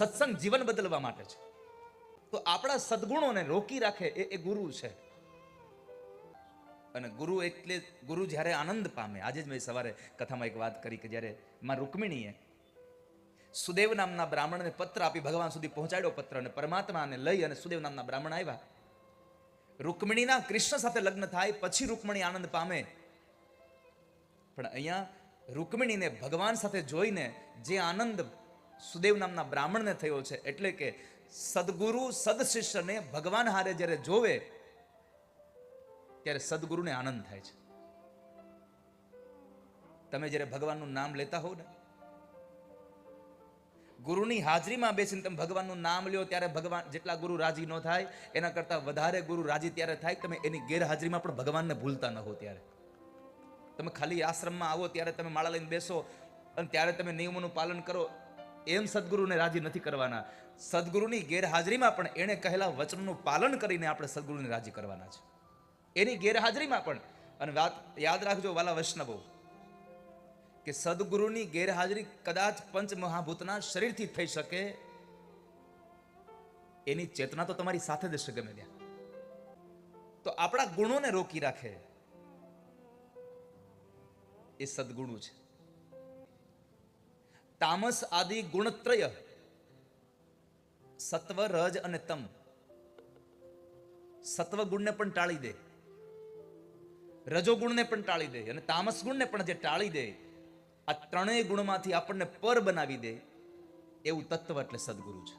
સત્સંગ જીવન બદલવા માટે છે. તો આપણા સદગુણોને રોકી રાખે એ ગુરુ છે. અને ગુરુ એટલે ગુરુ જ્યારે આનંદ પામે. આજે જ મેં સવારે કથામાં એક વાત કરી કે જ્યારે માં રૂકમિણીએ સુદેવ નામના બ્રાહ્મણને પત્ર આપી ભગવાન સુધી પહોંચાડ્યો પત્ર, અને પરમાત્માને લઈ અને સુદેવ નામના બ્રાહ્મણ આવ્યા. રૂકમિણીના કૃષ્ણ સાથે લગ્ન થાય પછી રૂકમિણી આનંદ પામે. પણ અહીંયા રૂકમિણીને ભગવાન સાથે જોઈને જે આનંદ સુદેવ નામના બ્રાહ્મણને થયો છે, એટલે કે સદગુરુ સદશિષ્યને ભગવાન હારે જ્યારે જોવે ત્યારે સદગુરુને આનંદ થાય છે. તમે જ્યારે ભગવાનનું નામ લેતા હોવ ને, ગુરુની હાજરીમાં બેસીને તમે ભગવાનનું નામ લ્યો ત્યારે ભગવાન જેટલા ગુરુ રાજી ન થાય એના કરતા વધારે ગુરુ રાજી ત્યારે થાય તમે એની ગેરહાજરીમાં પણ ભગવાનને ભૂલતા ન હો. ત્યારે તમે ખાલી આશ્રમમાં આવો ત્યારે તમે માળા લઈને બેસો અને ત્યારે તમે નિયમોનું પાલન કરો, એમ સદગુરુને રાજી નથી કરવાના. સદગુરુની ગેરહાજરીમાં પણ એણે કહેલા વચનનું પાલન કરીને આપણે સદગુરુને રાજી કરવાના છે, એની ગેરહાજરીમાં પણ. અને વાત યાદ રાખજો વાલા વૈષ્ણવો, કે સદગુરુની ગેરહાજરી કદાચ પંચ મહાભૂતના શરીરથી થઈ શકે, એની ચેતના તો તમારી સાથે જ હશે ગમે ત્યાં. તો આપણા ગુણોને રોકી રાખે એ સદગુણો છે. તામસ આદિ ગુણત્રય, સત્વ રજ અને તમ, સત્વ ગુણને પણ ટાળી દે, રજોગુણને પણ ટાળી દે અને તામસ ગુણને પણ જે ટાળી દે, આ ત્રણેય ગુણમાંથી આપણને પર બનાવી દે એવું તત્વ એટલે સદગુરુ છે.